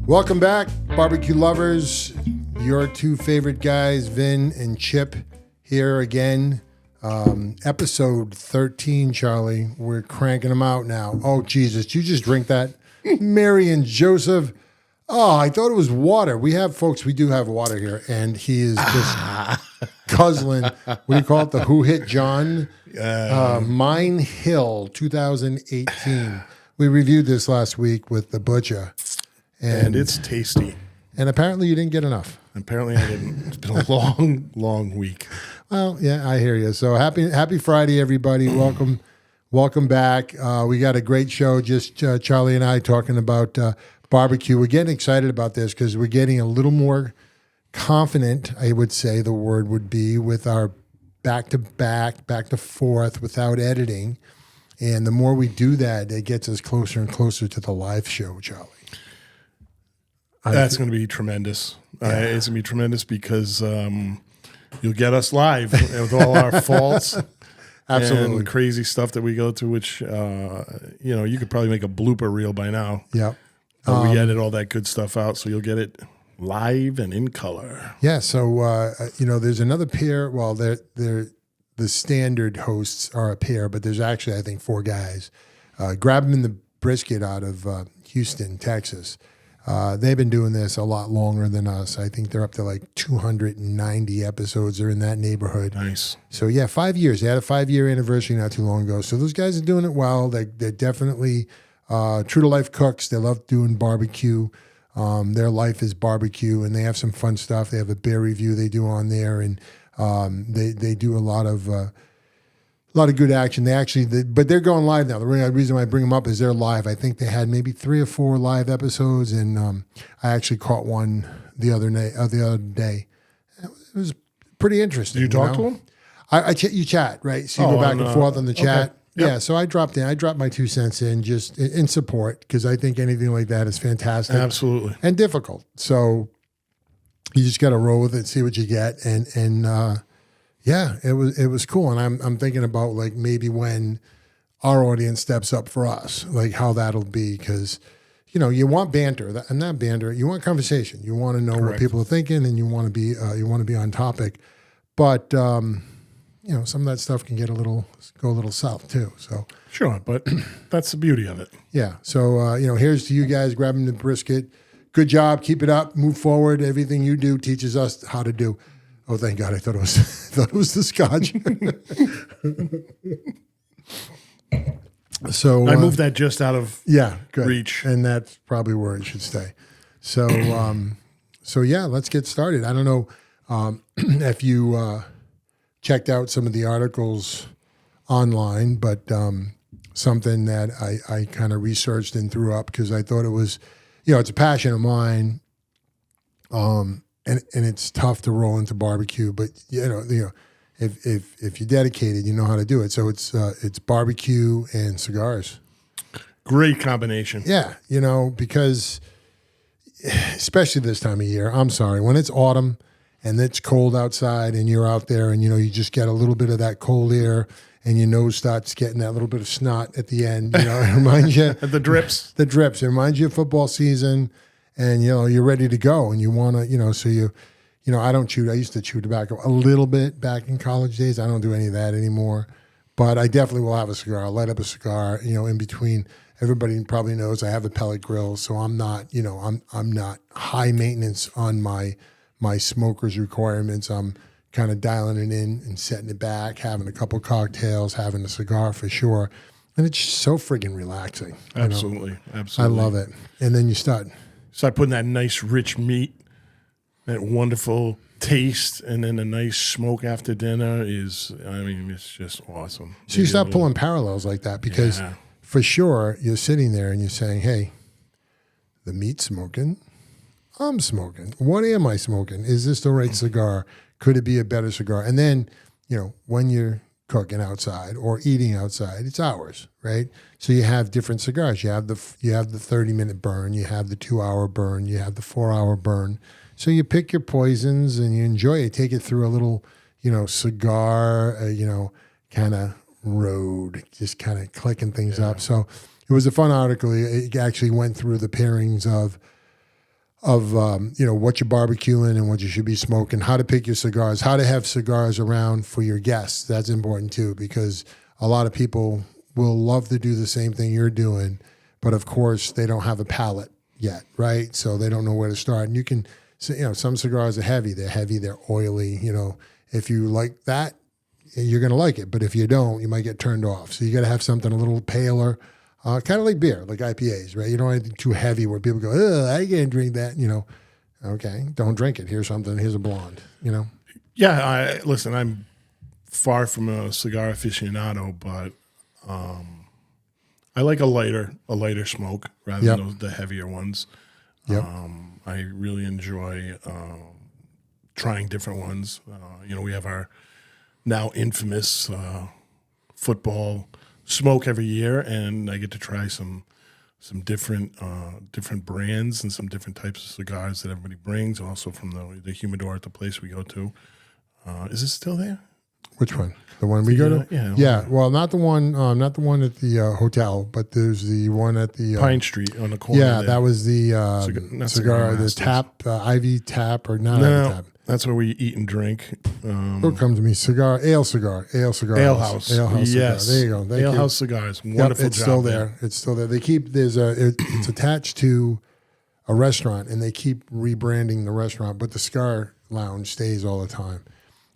Welcome back, barbecue lovers. Your two favorite guys, Vin and Chip, here again. Episode 13, Charlie. We're cranking them out now. Oh, Jesus. Did you just drink that? Mary and Joseph. Oh, I thought it was water. We do have water here, and he is just guzzling. What do you call it? The Who Hit John? Mine Hill 2018. We reviewed this last week with the butcher. And it's tasty. And apparently you didn't get enough. Apparently I didn't. It's been a long, long week. Well, yeah, I hear you. So happy Friday, everybody. Welcome back. We got a great show, just Charlie and I talking about barbecue. We're getting excited about this because we're getting a little more confident, I would say the word would be, with our back-to-back, back-to-forth without editing. And the more we do that, it gets us closer and closer to the live show, Charlie. That's going to be tremendous. Yeah. It's going to be tremendous because you'll get us live with all our faults. Absolutely. And crazy stuff that we go through, which, you could probably make a blooper reel by now. Yeah. We edit all that good stuff out, so you'll get it live and in color. Yeah. So, there's another pair. Well, the standard hosts are a pair, but there's actually, I think, 4 guys. Grab them in the brisket out of Houston, Texas. They've been doing this a lot longer than us. I think they're up to like 290 episodes or in that neighborhood. Nice. So yeah, 5 years. They had a 5-year anniversary not too long ago. So those guys are doing it well. They're definitely true to life cooks. They love doing barbecue. Their life is barbecue, and they have some fun stuff. They have a beer review they do on there, and they do a lot of good action. But they're going live now. The reason why I bring them up is they're live. I think they had maybe 3 or 4 live episodes, and I actually caught one the other day. It was pretty interesting. Did you talk to them? You chat, right? So you go back and forth on the chat. Okay. Yep. Yeah, so I dropped 2 cents in just in support because I think anything like that is fantastic. Absolutely. And difficult. So you just got to roll with it, see what you get, and yeah, it was cool, and I'm thinking about like maybe when our audience steps up for us, like how that'll be, because you want banter, and not banter, you want conversation, you want to know what people are thinking, and you want to be on topic, but some of that stuff can go a little south too. So sure, but that's the beauty of it. Yeah. So here's to you guys grabbing the brisket. Good job, keep it up, move forward. Everything you do teaches us how to do. Oh, thank God! I thought it was the scotch. So I moved that just out of good. reach, and that's probably where it should stay. So, let's get started. I don't know if you checked out some of the articles online, but something that I kind of researched and threw up because I thought it was, it's a passion of mine. And it's tough to roll into barbecue, but if you're dedicated, you know how to do it. So it's barbecue and cigars. Great combination. Yeah, because especially this time of year. I'm sorry, when it's autumn and it's cold outside and you're out there and you just get a little bit of that cold air and your nose starts getting that little bit of snot at the end. It reminds you the drips. The drips. It reminds you of football season. And, you're ready to go and you want to, so I don't chew. I used to chew tobacco a little bit back in college days. I don't do any of that anymore, but I definitely will have a cigar. I'll light up a cigar, in between. Everybody probably knows I have a pellet grill, so I'm not, I'm not high maintenance on my smoker's requirements. I'm kind of dialing it in and setting it back, having a couple cocktails, having a cigar for sure. And it's just so friggin' relaxing. Absolutely. Absolutely. I love it. And then you start putting that nice rich meat, that wonderful taste, and then a nice smoke after dinner it's just awesome. So you start pulling parallels like that because for sure you're sitting there and you're saying, hey, the meat's smoking, I'm smoking. What am I smoking? Is this the right cigar? Could it be a better cigar? And then, when you're cooking outside or eating outside, it's hours, right? So you have different cigars. You have the 30-minute burn, you have the 2-hour burn, you have the 4-hour burn. So you pick your poisons and you enjoy it. Take it through a little, cigar, kind of road, just kind of clicking things up. So it was a fun article. It actually went through the pairings of what you're barbecuing and what you should be smoking, how to pick your cigars, how to have cigars around for your guests. That's important too, because a lot of people will love to do the same thing you're doing, but of course they don't have a palate yet, right? So they don't know where to start. And you can, some cigars are heavy, they're oily. If you like that, you're going to like it. But if you don't, you might get turned off. So you got to have something a little paler, kind of like beer, like IPAs, right? You don't want anything too heavy where people go, oh, I can't drink that, Okay, don't drink it. Here's something. Here's a blonde, Yeah, listen, I'm far from a cigar aficionado, but I like a lighter smoke rather than the heavier ones. Yep. I really enjoy trying different ones. We have our now infamous football smoke every year, and I get to try some different brands and some different types of cigars that everybody brings. Also from the humidor at the place we go to. Is it still there? Which one? The one we go to? Yeah. Well, not the one at the hotel, but there's the one at the Pine Street on the corner. Yeah, there. that was the cigar, the tap, Ivy tap, or not Ivy tap. That's where we eat and drink. What comes to me? Ale cigar. Ale House. Cigar. Yes. There you go. Thank Ale you. House cigars. Wonderful it's job still there. It's still there. They keep it's attached to a restaurant, and they keep rebranding the restaurant, but the cigar lounge stays all the time,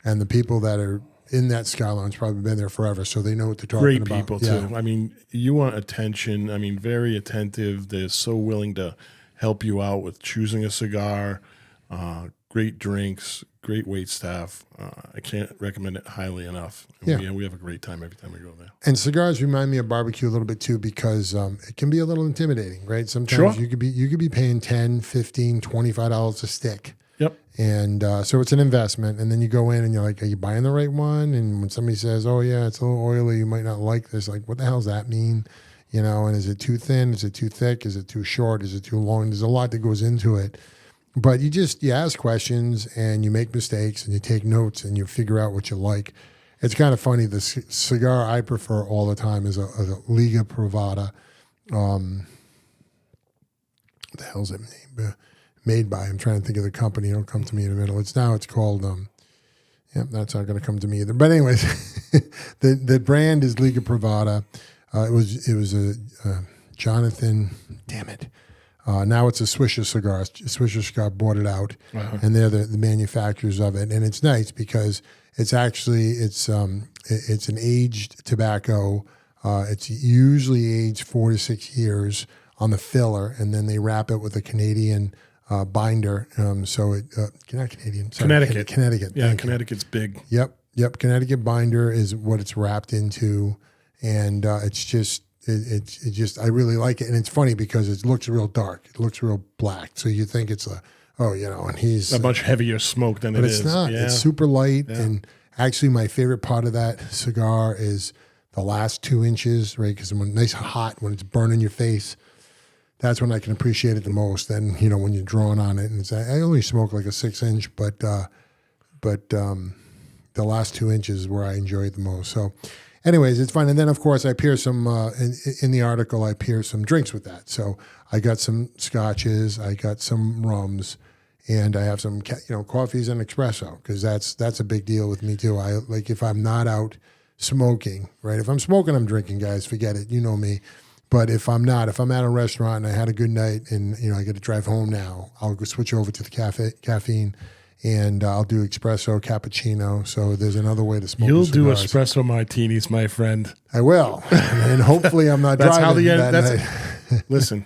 and the people that are in that cigar lounge probably been there forever, so they know what they're talking about. Great people too. I mean, you want attention. I mean, very attentive. They're so willing to help you out with choosing a cigar. Great drinks, great wait staff. I can't recommend it highly enough. We have a great time every time we go there. And cigars remind me of barbecue a little bit too, because it can be a little intimidating, right? Sometimes you could be paying $10, $15, $25 a stick. Yep. And so it's an investment, and then you go in and you're like, are you buying the right one? And when somebody says, oh yeah, it's a little oily, you might not like this. Like, what the hell does that mean? And is it too thin? Is it too thick? Is it too short? Is it too long? There's a lot that goes into it. But you ask questions and you make mistakes and you take notes and you figure out what you like. It's kind of funny. The cigar I prefer all the time is a Liga Privada. What the hell's it made by? I'm trying to think of the company. It'll come to me in a minute. It's called. That's not going to come to me either. But anyways, the brand is Liga Privada. It was a Jonathan. Damn it. Now it's a Swisher Cigar. Swisher Cigar bought it out, and they're the manufacturers of it. And it's nice because it's actually it's an aged tobacco. It's usually aged 4 to 6 years on the filler, and then they wrap it with a Canadian binder. So it not Canadian, sorry, Connecticut. Connecticut. Yeah, Connecticut's big. Yep. Connecticut binder is what it's wrapped into, and it's just. It just I really like it, and it's funny because it looks real dark. It looks real black, so you think it's and he's a much heavier smoke than it is. But it's not. Yeah. It's super light, and actually, my favorite part of that cigar is the last 2 inches, right? Because when nice hot, when it's burning your face, that's when I can appreciate it the most. Then when you're drawing on it, and I only smoke like a 6-inch, but the last 2 inches is where I enjoy it the most. So. Anyways, it's fun. And then, of course, I pair some, in the article, I pair some drinks with that. So I got some scotches, I got some rums, and I have some, coffees and espresso, because that's a big deal with me too. I like if I'm not out smoking, right? If I'm smoking, I'm drinking, guys, forget it. You know me. But if I'm not, if I'm at a restaurant and I had a good night and, I get to drive home now, I'll go switch over to the caffeine. And I'll do espresso, cappuccino. So there's another way to smoke. You'll do espresso martinis, my friend. I will, and hopefully I'm not driving that night. Listen,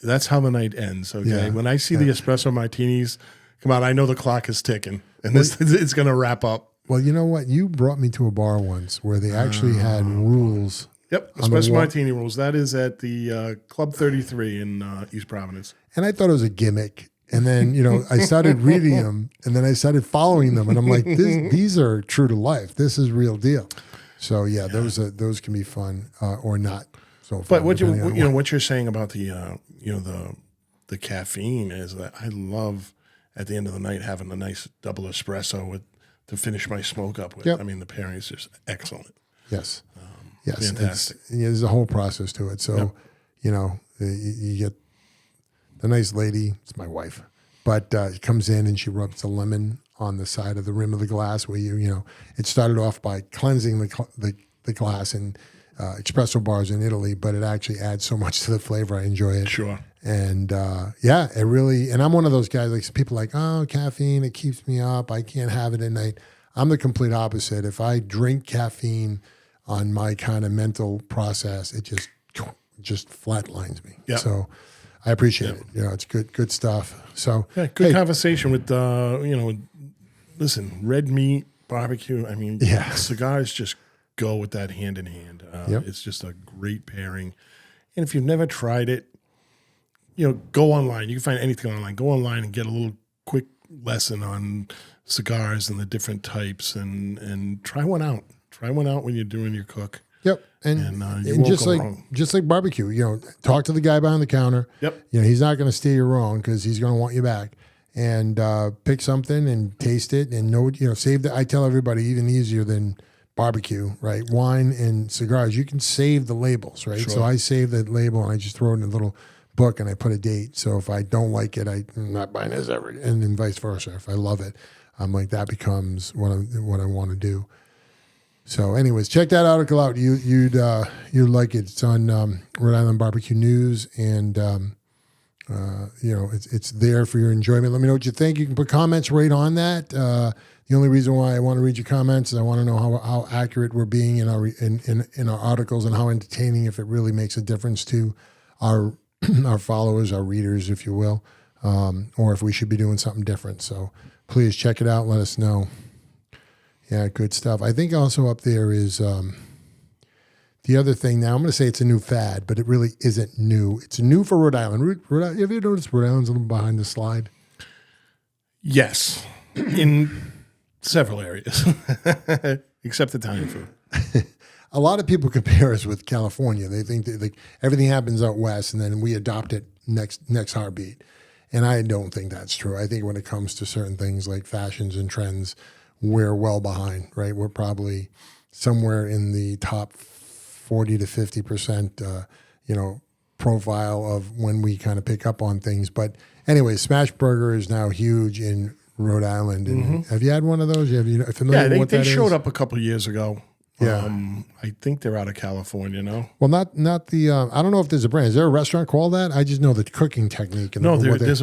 that's how the night ends. Okay, Yeah, when I see the espresso martinis, come on, I know the clock is ticking, and it's going to wrap up. Well, you know what? You brought me to a bar once where they actually had rules. Yep, espresso martini rules. That is at the Club 33 in East Providence. And I thought it was a gimmick. And then, I started reading them, and then I started following them, and I'm like, these are true to life. This is real deal. So those can be fun or not. So, but what you're saying about the the caffeine is that I love at the end of the night having a nice double espresso to finish my smoke up with. Yep. I mean, the pairing is just excellent. Yes, fantastic. Fantastic. There's a whole process to it. So, you get a nice lady. It's my wife, but she comes in and she rubs the lemon on the side of the rim of the glass where you know, it started off by cleansing the glass and espresso bars in Italy, but it actually adds so much to the flavor. I enjoy it. Sure. And yeah, it really, and I'm one of those guys, like people like, oh, caffeine, it keeps me up. I can't have it at night. I'm the complete opposite. If I drink caffeine on my kind of mental process, it just flatlines me. Yep. So I appreciate it. You know, it's good stuff. So yeah, good conversation with, you know, listen, red meat, barbecue. I mean, cigars just go with that hand in hand. It's just a great pairing. And if you've never tried it, you know, go online. You can find anything online. Go online and get a little quick lesson on cigars and the different types and try one out. Try one out when you're doing your cook. Yep. And just like barbecue, you know, talk to the guy behind the counter. Yep. You know, he's not going to steer you wrong because he's going to want you back. And pick something and taste it and know, you know, save the, I tell everybody even easier than barbecue, right? Wine and cigars, you can save the labels, right? Sure. So I save the label and I just throw it in a little book and I put a date. So if I don't like it, I'm not buying this ever. And then vice versa. If I love it, I'm like, that becomes what I want to do. So anyways, check that article out. You'd like it. It's on Rhode Island Barbecue News, and you know, it's there for your enjoyment. Let me know what you think. You can put comments right on that. The only reason why I want to read your comments is I want to know how accurate we're being in our articles and how entertaining, if it really makes a difference to our our followers, our readers, if you will, or if we should be doing something different. So please check it out. Let us know. Yeah, good stuff. I think also up there is the other thing. Now I'm going to say it's a new fad, but it really isn't new. It's new for Rhode Island. Have you noticed Rhode Island's a little behind the slide? Yes, in several areas, except Italian food. A lot of people compare us with California. They think that like everything happens out west, and then we adopt it next heartbeat. And I don't think that's true. I think when it comes to certain things like fashions and trends, we're well behind. Right? We're probably somewhere in the top 40 to 50%, you know, profile of when we kind of pick up on things. But anyway, Smash Burger is now huge in Rhode Island. And have you had one of those? Have you familiar with what that is? They showed up a couple of years ago. Yeah. I think they're out of California now. Well, not the. I don't know if there's a brand. Is there a restaurant called that? I just know the cooking technique. And there's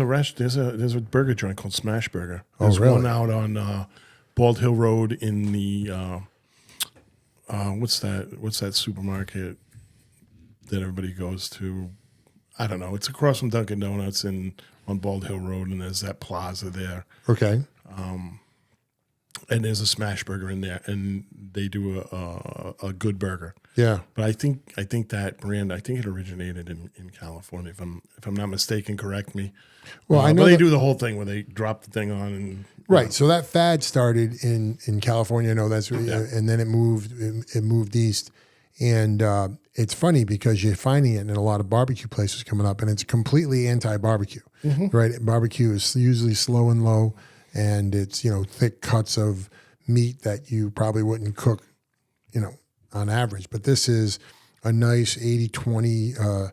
a burger joint called Smash Burger. There's one out on Bald Hill Road in the what's that supermarket that everybody goes to? I don't know. It's across from Dunkin' Donuts on Bald Hill Road, and there's that plaza there. Okay. And there's a Smash Burger in there, and they do a good burger. Yeah. But I think that brand, it originated in California. If I'm not mistaken, correct me. Well, I know but they do the whole thing where they drop the thing on and right. So that fad started in California. I know that's and then it moved east. And it's funny because you're finding it in a lot of barbecue places coming up, and it's completely anti-barbecue, right? Barbecue is usually slow and low, and it's, you know, thick cuts of meat that you probably wouldn't cook, you know, on average. But this is a nice 80-20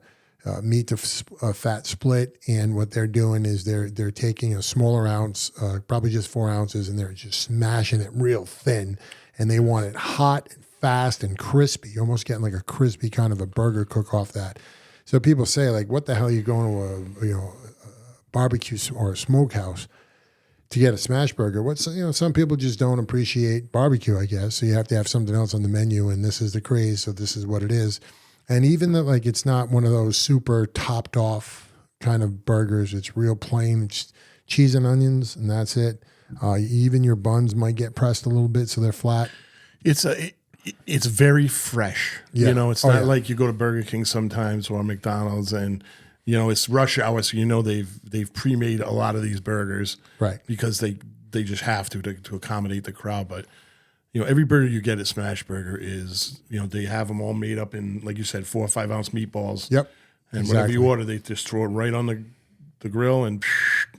meat to fat split, and what they're doing is they're taking a smaller ounce, probably just 4 ounces, and they're just smashing it real thin, and they want it hot, fast, and crispy. You're almost getting like a crispy kind of a burger cook off that. So people say, like, what the hell are you going to a barbecue or a smokehouse to get a smash burger? Some people just don't appreciate barbecue, I guess. So you have to have something else on the menu, and this is the craze, so this is what it is. And even that, like, it's not one of those super topped off kind of burgers. It's real plain. It's cheese and onions, and that's it. Even your buns might get pressed a little bit so they're flat. It's very fresh. Yeah. You know, it's not like you go to Burger King sometimes or McDonald's and, you know, it's rush hour, so you know they've pre-made a lot of these burgers, right? Because they just have to accommodate the crowd. But, you know, every burger you get at Smash Burger is, you know, they have them all made up in, like you said, 4 or 5 ounce meatballs. Yep. And whatever you order, they just throw it right on the grill and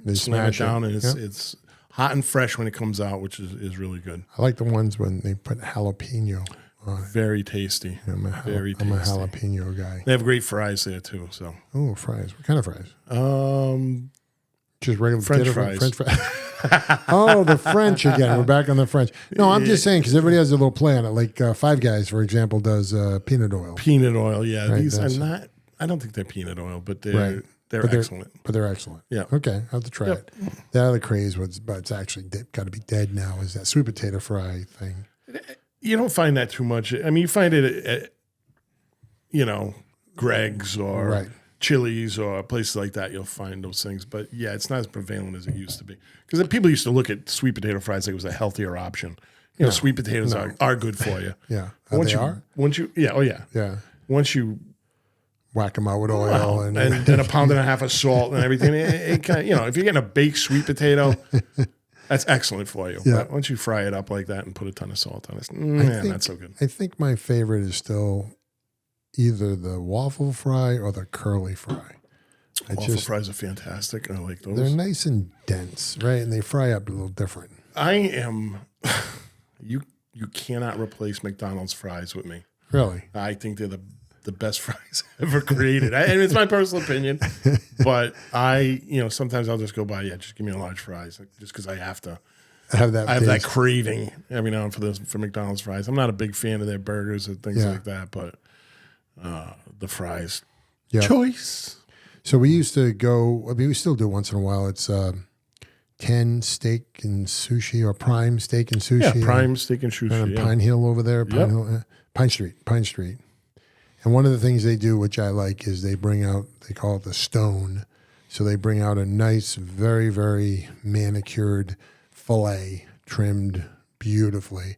they slam it down, and it's hot and fresh when it comes out, which is really good. I like the ones when they put jalapeno Very tasty. I'm a jalapeno guy. They have great fries there too. So fries. What kind of fries? Just regular French potato fries. French fries. Oh, the French again. We're back on the French. No, I'm just saying because everybody has a little play on it. Like Five Guys, for example, does peanut oil. Peanut oil, yeah. Right, These are not. I don't think they're peanut oil, but they're excellent. But they're excellent. Yeah. Okay, I have to try it. The other craze was, but it's actually got to be dead now. Is that sweet potato fry thing? You don't find that too much. I mean, you find it at Greg's or Chili's or places like that. You'll find those things, but yeah, it's not as prevalent as it used to be. Because people used to look at sweet potato fries like it was a healthier option. Sweet potatoes are good for you. Yeah, Once you whack them out with oil and a pound and a half of salt and everything, it kind of, if you're getting a baked sweet potato, that's excellent for you. Yeah. But once you fry it up like that and put a ton of salt on it, not so good. I think my favorite is still either the waffle fry or the curly fry. Waffle fries are fantastic. I like those. They're nice and dense, right? And they fry up a little different. You cannot replace McDonald's fries with me. Really? I think they're the best fries ever created. And it's my personal opinion, but sometimes I'll just go by, just give me a large fries, just because I have to. I have that craving every now and for McDonald's fries. I'm not a big fan of their burgers and things like that, but the fries, choice. So we used to go. I mean, we still do once in a while. It's 10 Steak and Sushi or Prime Steak and Sushi. Yeah, Prime Steak and Sushi. Pine Hill over there. Pine Street. And one of the things they do, which I like, is they bring out. They call it the stone. So they bring out a nice, very, very manicured fillet, trimmed beautifully,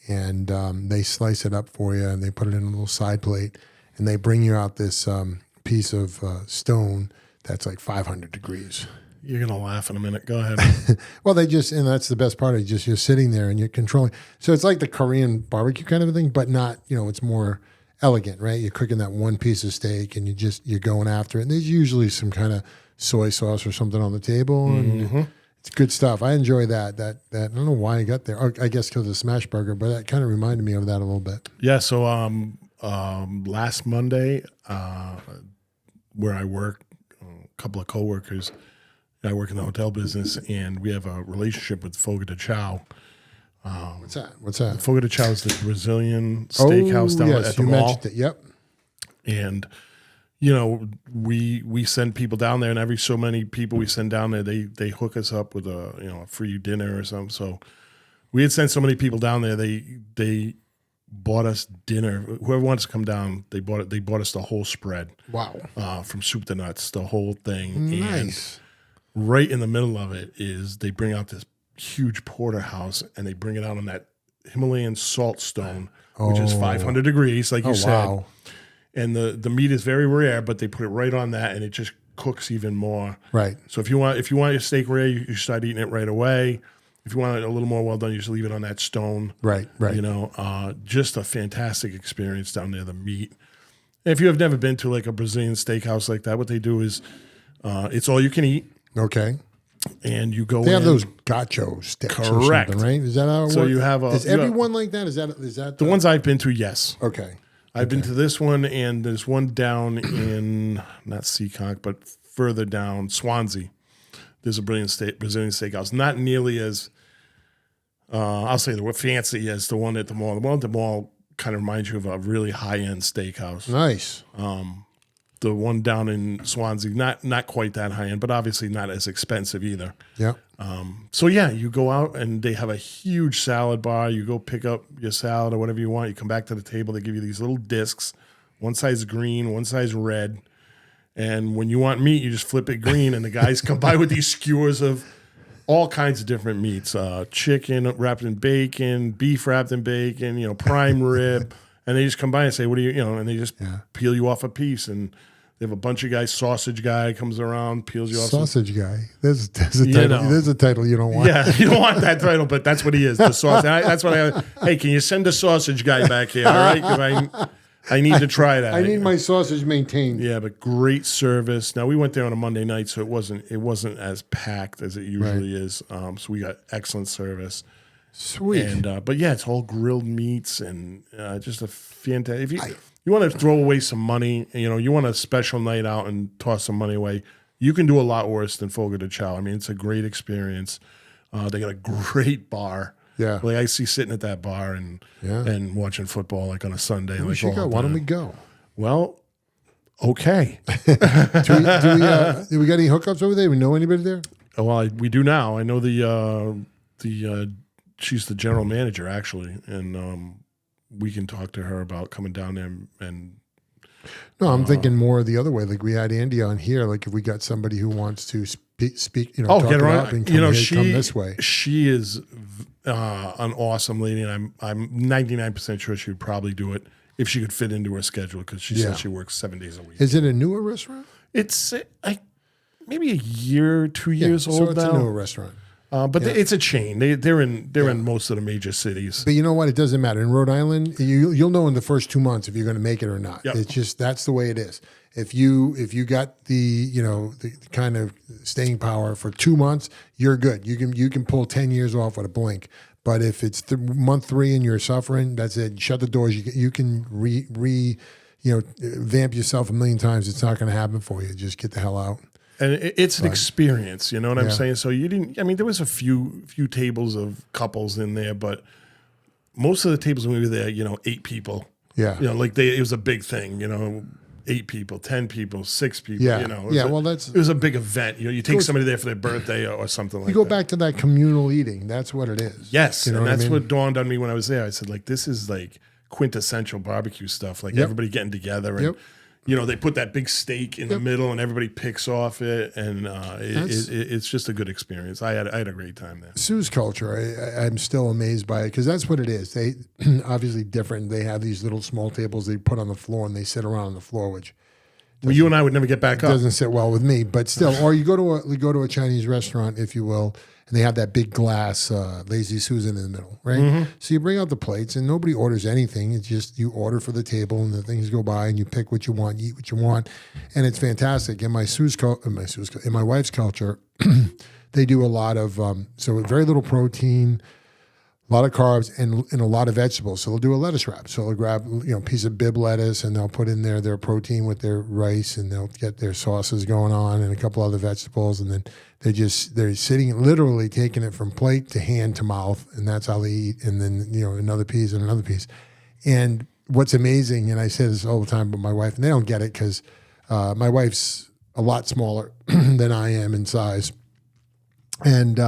and they slice it up for you, and they put it in a little side plate, and they bring you out this piece of stone that's like 500 degrees. You're gonna laugh in a minute. Go ahead. Well, and that's the best part. You're sitting there and you're controlling. So it's like the Korean barbecue kind of a thing, but not. It's more elegant, right? You're cooking that one piece of steak, and you're going after it. And there's usually some kind of soy sauce or something on the table, and it's good stuff. I enjoy that. I don't know why I got there. I guess because of the smash burger, but that kind of reminded me of that a little bit. Yeah. So last Monday, where I work, a couple of coworkers. I work in the hotel business, and we have a relationship with Fogo de Chao. What's that? Fogo de Chao is the Brazilian steakhouse down at the mall. Mentioned it. Yep. And we send people down there, and every so many people we send down there, they hook us up with a free dinner or something. So we had sent so many people down there, they bought us dinner. Whoever wants to come down, they bought us the whole spread. Wow. From soup to nuts, the whole thing. Nice. And right in the middle of it is they bring out this huge porterhouse, and they bring it out on that Himalayan salt stone, which is 500 degrees, like you said. Wow. And the meat is very rare, but they put it right on that, and it just cooks even more. Right. So if you want your steak rare, you start eating it right away. If you want it a little more well done, you just leave it on that stone. Right. Just a fantastic experience down there. The meat. And if you have never been to like a Brazilian steakhouse like that, what they do is it's all you can eat. Okay. And you go. They have those gacho sticks. Correct. Right? Is that how it works? So you have is everyone like that? Is that the ones I've been to? Yes. Okay. I've been to this one, and there's one down in not Seacock, but further down Swansea. There's a Brazilian steakhouse, not nearly as I'll say fancy as the one at the mall. The one at the mall kind of reminds you of a really high end steakhouse. Nice. The one down in Swansea, not quite that high end, but obviously not as expensive either. Yeah. So yeah, you go out and they have a huge salad bar. You go pick up your salad or whatever you want. You come back to the table. They give you these little discs. One side's green, one side's red. And when you want meat, you just flip it green, and the guys come by with these skewers of all kinds of different meats: chicken wrapped in bacon, beef wrapped in bacon, prime rib. And they just come by and say, "What do you?" And they just peel you off a piece. And they have a bunch of guys. Sausage guy comes around, peels you off. Sausage guy. There's a title. There's a title you don't want. Yeah, you don't want that title, but that's what he is. The sausage. That's what I. Hey, can you send a sausage guy back here? All right, because I need to try that. I need my sausage maintained. Yeah, but great service. Now we went there on a Monday night, so it wasn't as packed as it usually is. So we got excellent service. Sweet. And but yeah, it's all grilled meats and just a fantastic. If you want to throw away some money, you want a special night out and toss some money away, you can do a lot worse than Fogo de Chao. I mean, it's a great experience. They got a great bar. Yeah. Like I see sitting at that bar and watching football like on a Sunday. We should go. Why don't we go? Well, okay. do we got any hookups over there? We know anybody there? Well, we do now. I know she's the general manager actually, and we can talk to her about coming down there and. No, I'm thinking more the other way. Like we had Andy on here. Like if we got somebody who wants to speak, talk get her up on. and come this way. She is an awesome lady, and I'm 99% sure she would probably do it if she could fit into her schedule because she says she works 7 days a week. Is it a newer restaurant? It's maybe a year, 2 years old so it's now. a newer restaurant. But it's a chain. They're in most of the major cities. But you know what? It doesn't matter. In Rhode Island, you'll know in the first 2 months if you're going to make it or not. Yep. It's just that's the way it is. If you got the kind of staying power for 2 months, you're good. You can pull 10 years off with a blink. But if it's month 3 and you're suffering, that's it. Shut the doors. You can vamp yourself a million times. It's not going to happen for you. Just get the hell out. And it's an experience, you know what I'm saying? So there was a few tables of couples in there, but most of the tables when we were there, 8 people. Yeah. It was a big thing, 8 people, 10 people, 6 people, Yeah. It was a big event. You take somebody there for their birthday or something like that. You go back to that communal eating. That's what it is. Yes. And that's what dawned on me when I was there. I said, this is like quintessential barbecue stuff. Like everybody getting together and they put that big steak in the middle, and everybody picks off it, and it's just a good experience. I had a great time there. Sue's culture, I'm still amazed by it because that's what it is. They obviously different. They have these little small tables they put on the floor, and they sit around on the floor, which you and I would never get back up. Doesn't sit well with me, but still. Or you go to a Chinese restaurant, if you will, and they have that big glass Lazy Susan in the middle, right? Mm-hmm. So you bring out the plates, and nobody orders anything. It's just you order for the table, and the things go by, and you pick what you want, you eat what you want, and it's fantastic. In my wife's culture, they do a lot of so very little protein, a lot of carbs, and a lot of vegetables. So they'll do a lettuce wrap. So they'll grab a piece of bib lettuce, and they'll put in there their protein with their rice, and they'll get their sauces going on, and a couple other vegetables, and then they're sitting literally taking it from plate to hand to mouth, and that's how they eat. And then another piece and another piece. And what's amazing, and I say this all the time, but my wife, and they don't get it because my wife's a lot smaller than I am in size, and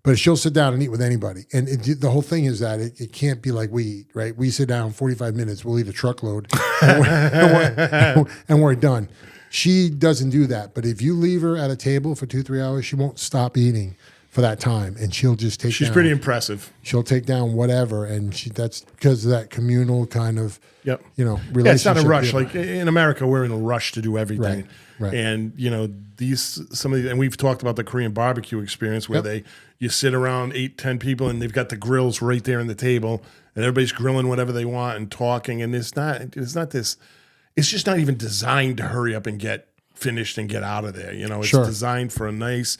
but she'll sit down and eat with anybody. And the whole thing is that it can't be like we eat, right? We sit down 45 minutes, we'll eat a truckload, and we're done. She doesn't do that. But if you leave her at a table for 2-3 hours, she won't stop eating for that time. And she'll just take She's pretty impressive. She'll take down whatever. And that's because of that communal kind of, relationship. Yeah, it's not a rush. Like in America, we're in a rush to do everything. Right. And, and we've talked about the Korean barbecue experience where you sit around 8-10 people and they've got the grills right there on the table and everybody's grilling whatever they want and talking. And it's just not even designed to hurry up and get finished and get out of there. It's designed for a nice,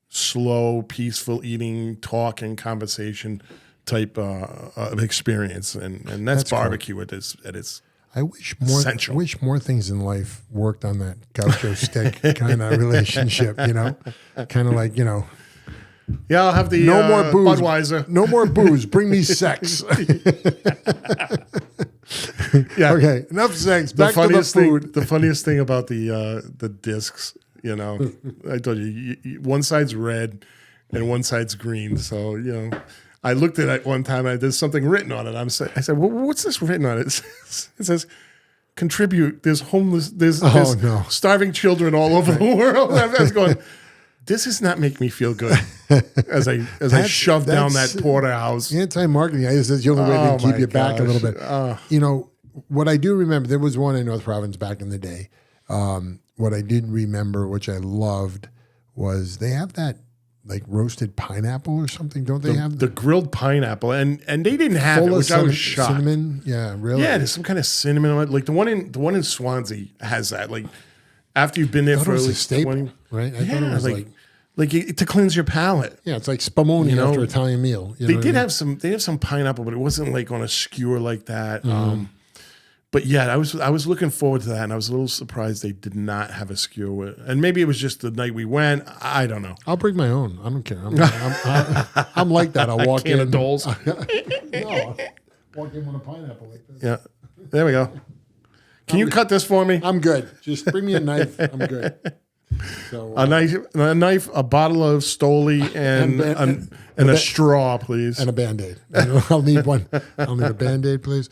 slow, peaceful eating, talking, conversation type of experience. And that's barbecue at its I wish essential. more things in life worked on that gaucho stick kind of relationship, kind of like, Yeah, I'll have the no more booze. Budweiser. No more booze. Bring me sex. Yeah. Okay, enough sex. Back to the food. The funniest thing about the discs, I told you, one side's red and one side's green. So, I looked at it one time and there's something written on it. I said, well, what's this written on it? It says, contribute. There's starving children all over the world. I was going, this does not make me feel good as I shove down that porterhouse. Anti-marketing is the only way to keep you back a little bit. What I do remember, there was one in North Province back in the day. What I did remember, which I loved, was they have that like roasted pineapple or something, don't they have? The grilled pineapple, and they didn't have it, which I was shocked. Cinnamon? Yeah, really? Yeah, there's some kind of cinnamon on it. Like the one in Swansea has that. Like after you've been there for at least staple, 20, right? I thought it was like like to cleanse your palate. Yeah, it's like spumoni You know, after Italian meal. You know They what I did mean? have some. They have some pineapple, but it wasn't like on a skewer like that. But yeah, I was looking forward to that, and I was a little surprised they did not have a skewer with. And maybe it was just the night we went. I don't know. I'll bring my own. I don't care. I'm like that. I'll walk Can in. of Doles. No, I'll walk in with a pineapple like this. Yeah, there we go. Can you cut this for me? I'm good. Just bring me a knife. I'm good. So, A knife, a bottle of Stoli, and a straw, please. and a Band-Aid. I'll need one. I'll need a Band-Aid, please.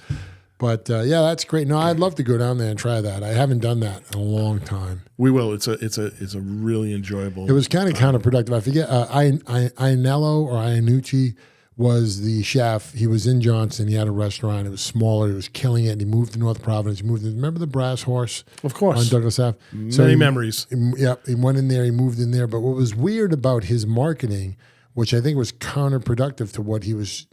But yeah, that's great. No, I'd love to go down there and try that. I haven't done that in a long time. We will. It's a really enjoyable. It was kind of counterproductive. I forget. Ianello or Iannucci was the chef. He was in Johnston. He had a restaurant. It was smaller. He was killing it. He moved to North Providence. He moved. Remember the Brass Horse? Of course. On Douglas Ave. Many memories. He went in there. He moved in there. But what was weird about his marketing, which I think was counterproductive to what he was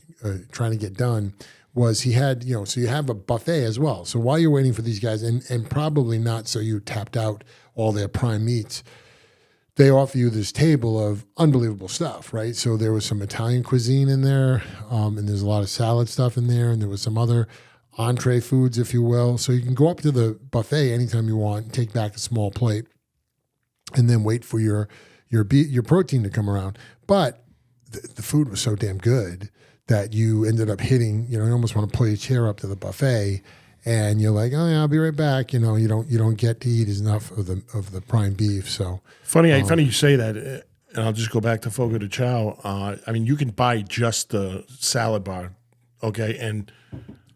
trying to get done, was he had, so you have a buffet as well. So while you're waiting for these guys, and probably not so you tapped out all their prime meats, they offer you this table of unbelievable stuff, right? So there was some Italian cuisine in there, and there's a lot of salad stuff in there, and there was some other entree foods, if you will. So you can go up to the buffet anytime you want, take back a small plate, and then wait for your protein to come around. But the food was so damn good that you ended up hitting, you almost want to pull your chair up to the buffet, and you're like, oh yeah, I'll be right back. You don't get to eat enough of the prime beef. So funny you say that, and I'll just go back to Fogo de Chao. I mean, you can buy just the salad bar, okay, and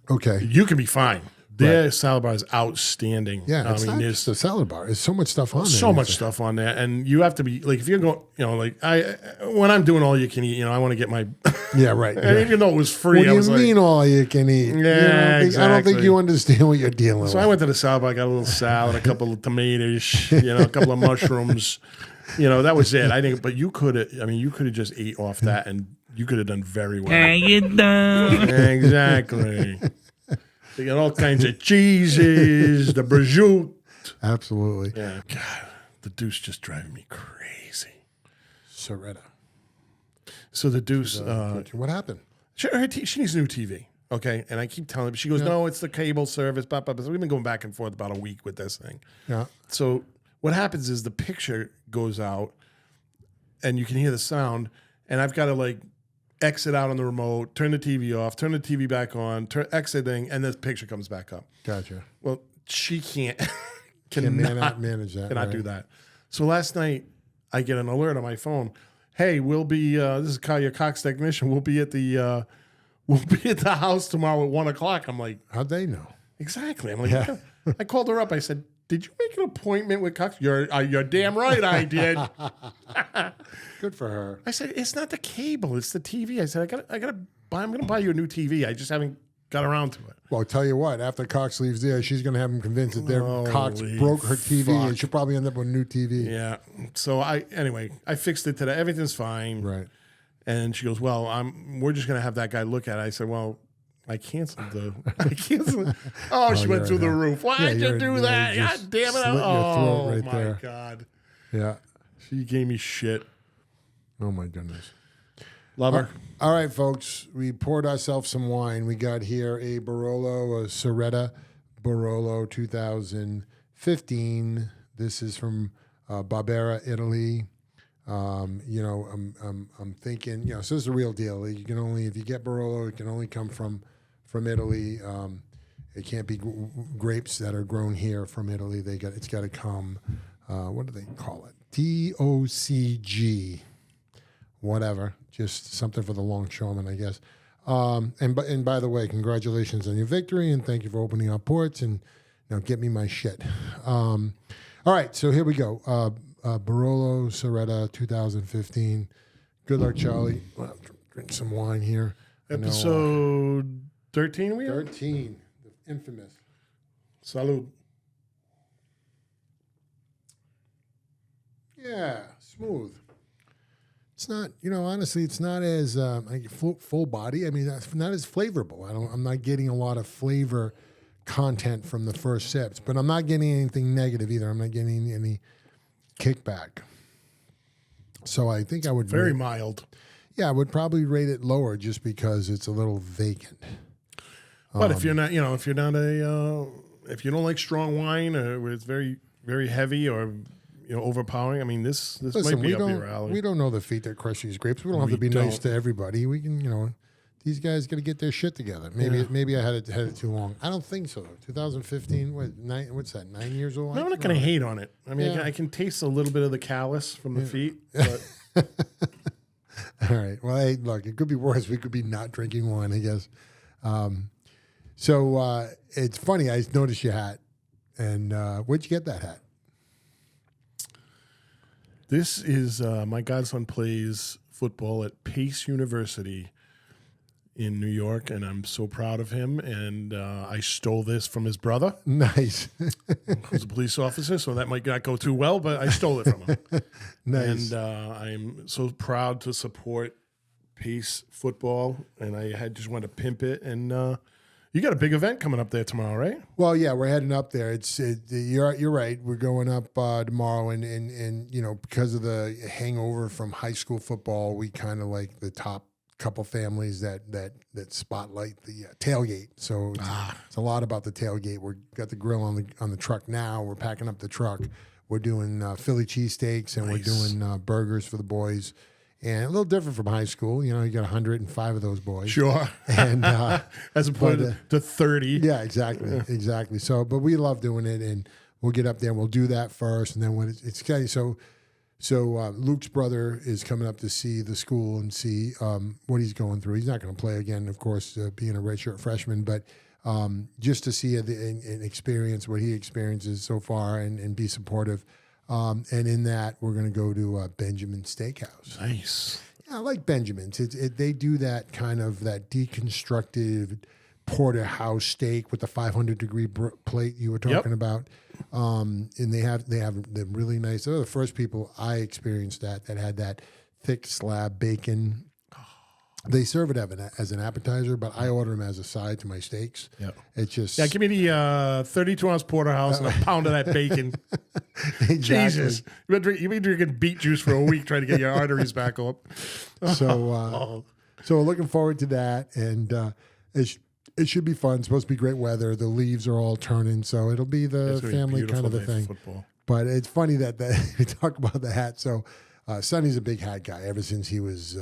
you can be fine. Their salad bar is outstanding. Yeah, it's not just a salad bar. There's so much stuff on there. So much stuff on there, and you have to be like, if you're going, when I'm doing all you can eat, I want to get my yeah, right. And even though it was free, what do I was you mean all you can eat? Yeah, exactly. I don't think you understand what you're dealing with. So I went to the salad bar, got a little salad, a couple of tomatoes, a couple of mushrooms. That was it. I think, but you could have just ate off that, and you could have done very well. How you doing? Exactly. They got all kinds of cheeses, the prosciutto. Absolutely. Yeah. God, the Deuce just driving me crazy. Soretta. So the Deuce. What happened? She needs a new TV. Okay. And I keep telling her, she goes, no, it's the cable service. Blah, blah, blah. So we've been going back and forth about a week with this thing. Yeah. So what happens is the picture goes out and you can hear the sound, and I've got to exit out on the remote, turn the TV off, turn the TV back on, exiting, and the picture comes back up. Gotcha. Well, she cannot manage that. Cannot do that. So last night, I get an alert on my phone. Hey, we'll be. This is Kyle, your Cox technician. We'll be at the house tomorrow at 1:00. I'm like, how'd they know? Exactly. I'm like, yeah. I called her up. I said, did you make an appointment with Cox? You're damn right I did. Good for her. I said, it's not the cable, it's the TV. I said, I'm going to buy you a new TV. I just haven't got around to it. Well, I'll tell you what, after Cox leaves there, she's going to have him convinced that Cox broke her TV, and she'll probably end up with a new TV. Yeah. So I fixed it today. Everything's fine. Right. And she goes, well, we're just going to have that guy look at it. I said, well, I canceled it. Oh, she went through the roof. Why did you do that? God damn it. Oh, right my there. God. Yeah. She gave me shit. Oh, my goodness. Love her. All right, folks. We poured ourselves some wine. We got here a Barolo, a Soretta Barolo 2015. This is from Barbera, Italy. I'm thinking, so this is the real deal. You can only, if you get Barolo, it can only come from Italy. It can't be grapes that are grown here from Italy. It's got to come. What do they call it? DOCG. Whatever, just something for the longshoremen, I guess. And by the way, congratulations on your victory, and thank you for opening our ports and get me my shit. All right, so here we go. Barolo Soretta 2015. Good luck, Charlie. Well, drink some wine here. Episode 13 we are? 13, the infamous. Salud. Yeah, smooth. It's not, honestly, it's not as full body. I mean, that's not as flavorful. I'm not getting a lot of flavor content from the first sips, but I'm not getting anything negative either. I'm not getting any kickback. So I think I would Very mild. Yeah, I would probably rate it lower just because it's a little vacant. But if you're not, if you're not if you don't like strong wine or where it's very, very heavy or overpowering, I mean, this might be up your alley. We don't know the feet that crush these grapes. We don't have to be nice to everybody. We can, these guys got to get their shit together. Maybe I had it too long. I don't think so. 2015. What's that? 9 years old. No, I'm not going to hate on it. I mean, I can taste a little bit of the callus from the feet. But all right. Well, hey, look, it could be worse. We could be not drinking wine, I guess. So it's funny. I noticed your hat, and where'd you get that hat? This is my godson plays football at Pace University in New York, and I'm so proud of him. And I stole this from his brother. Nice. Who's a police officer, so that might not go too well, but I stole it from him. Nice. And I'm so proud to support Pace football, and I just want to pimp it. And you got a big event coming up there tomorrow, right? Well, yeah, we're heading up there. You're right. We're going up tomorrow, and because of the hangover from high school football, we kind of like the top couple families that spotlight the tailgate. So it's a lot about the tailgate. We've got the grill on the truck now. We're packing up the truck. We're doing Philly cheesesteaks, and we're doing burgers for the boys. And a little different from high school. You got 105 of those boys. Sure. And as opposed to 30. Yeah, exactly. So, but we love doing it, and we'll get up there and we'll do that first, and then when it's exciting. So Luke's brother is coming up to see the school and see what he's going through. He's not going to play again, of course, being a redshirt freshman, but just to see and experience what he experiences so far and be supportive. And in that, we're going to go to Benjamin's Steakhouse. Nice. Yeah, I like Benjamin's. They do that kind of that deconstructed porterhouse steak with the 500-degree plate you were talking about. And they have the really nice. They're the first people I experienced that had that thick slab bacon. They serve it as an appetizer, but I order them as a side to my steaks. Yeah, it's just give me the 32-ounce porterhouse and a pound of that bacon. Exactly. Jesus, you've been drinking beet juice for a week trying to get your arteries back up. So we're looking forward to that, and it should be fun. It's supposed to be great weather. The leaves are all turning, so it'll be the family kind of the thing. But it's funny that we talk about the hat. So Sonny's a big hat guy ever since he was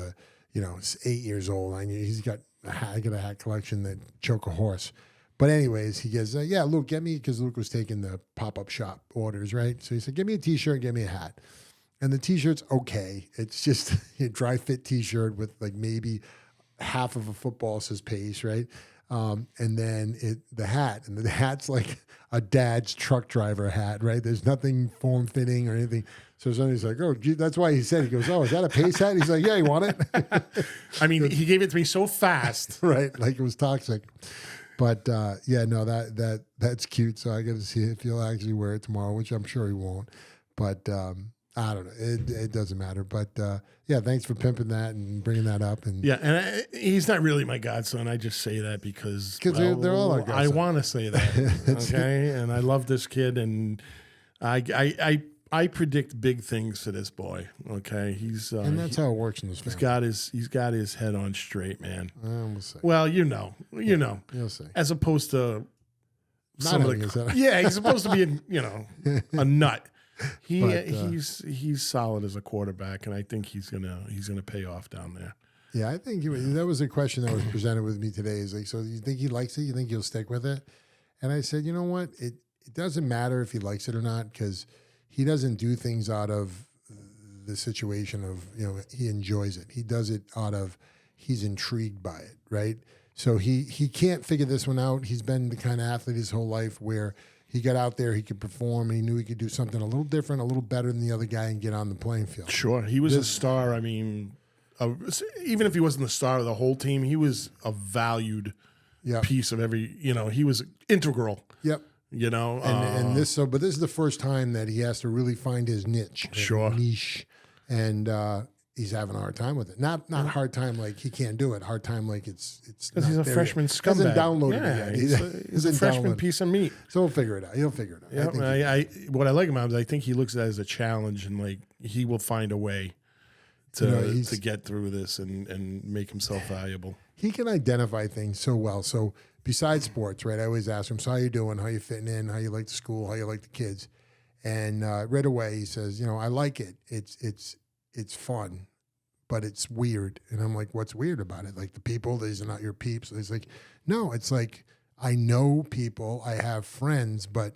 8 years old. I knew I got a hat collection that choke a horse. But anyways, he goes, Luke, get me, because Luke was taking the pop-up shop orders, right? So he said, get me a T-shirt, get me a hat. And the T-shirt's okay. It's just a dry fit T-shirt with like maybe half of a football says Pace, right? And then the hat's like a dad's truck driver hat, right? There's nothing form fitting or anything. So somebody's like, oh, gee, that's why he said, he goes, oh, is that a Pace hat? He's like, yeah, you want it? I mean, he gave it to me so fast. Right, like it was toxic. But that's cute. So I got to see if he'll actually wear it tomorrow, which I'm sure he won't. But I don't know. It doesn't matter. But thanks for pimping that and bringing that up. And he's not really my godson. I just say that because they're all our godson. I want to say that. Okay, and I love this kid, and I predict big things for this boy. Okay, and that's how it works in this family. He's got his head on straight, man. We'll see. Well, you know, you'll see. As opposed to not having his head. Yeah, he's supposed to be a nut. He's solid as a quarterback, and I think he's gonna pay off down there. Yeah, I think that was a question that was presented with me today. Is like, so you think he likes it? You think he'll stick with it? And I said, you know what? It doesn't matter if he likes it or not, because he doesn't do things out of the situation of he enjoys it. He does it out of he's intrigued by it, right? So he can't figure this one out. He's been the kind of athlete his whole life where he got out there, he could perform, and he knew he could do something a little different, a little better than the other guy and get on the playing field. Sure. He was a star. I mean, even if he wasn't the star of the whole team, he was a valued piece of every, he was integral. Yep. But this is the first time that he has to really find his niche. Niche. And he's having a hard time with it. Not hard time like he can't do it. Hard time like it's because he's a freshman scumbag. Hasn't downloaded it yet. He's a freshman piece of meat. So he'll figure it out. He'll figure it out. Yeah, what I like about him is I think he looks at it as a challenge, and like he will find a way to get through this and make himself valuable. He can identify things so well. So besides sports, right? I always ask him, so how you doing? How you fitting in? How you like the school? How you like the kids? And right away he says, I like it. It's fun, but it's weird. And I'm like, what's weird about it? Like the people, these are not your peeps. He's like, no, it's like I know people, I have friends, but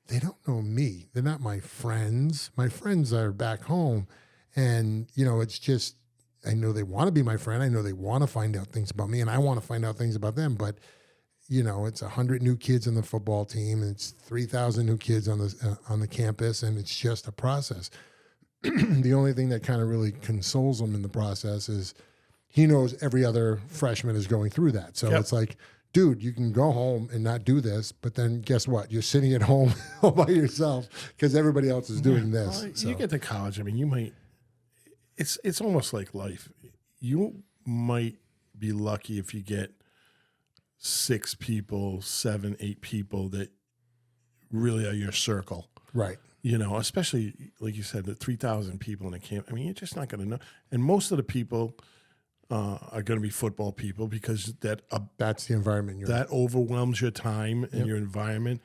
they don't know me. They're not my friends. My friends are back home. And, it's just, I know they want to be my friend. I know they want to find out things about me, and I want to find out things about them. But, it's 100 new kids on the football team, and it's 3,000 new kids on the campus, and it's just a process. The only thing that kind of really consoles him in the process is he knows every other freshman is going through that. So It's like, dude, you can go home and not do this, but then guess what? You're sitting at home all by yourself because everybody else is doing this. Well, you get to college. I mean, you might. It's almost like life. You might be lucky if you get 6 people, 7, 8 people that really are your circle. Right. Especially like you said, the 3,000 people in a camp. I mean, you're just not going to know. And most of the people are going to be football people because that's the environment you're in. That overwhelms your time and your environment.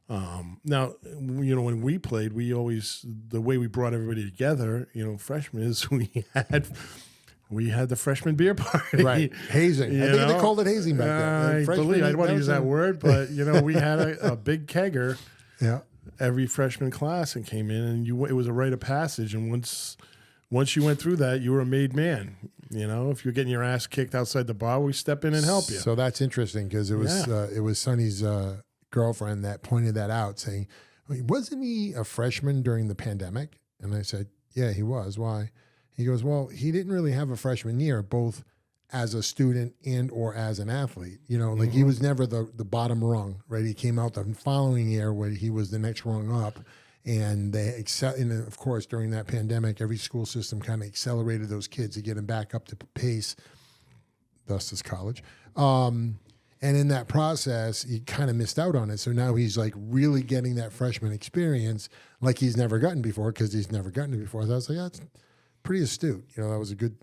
Now, when we played, the way we brought everybody together, freshmen is we had the freshman beer party. Right. Hazing. I think they called it hazing back then. I don't want to use that word, but, we had a big kegger. Yeah. Every freshman class and came in, and it was a rite of passage. And once you went through that, you were a made man. If you're getting your ass kicked outside the bar, we step in and help you. So that's interesting because it was Sonny's girlfriend that pointed that out, saying, wasn't he a freshman during the pandemic? And I said, yeah, he was. Why? He goes, well, he didn't really have a freshman year, both as a student and or as an athlete. He was never the bottom rung, right? He came out the following year where he was the next rung up. And and of course, during that pandemic, every school system kind of accelerated those kids to get them back up to pace. Thus is college. And in that process, he kind of missed out on it. So now he's like really getting that freshman experience like he's never gotten before because he's never gotten it before. So I was like, that's pretty astute. That was a good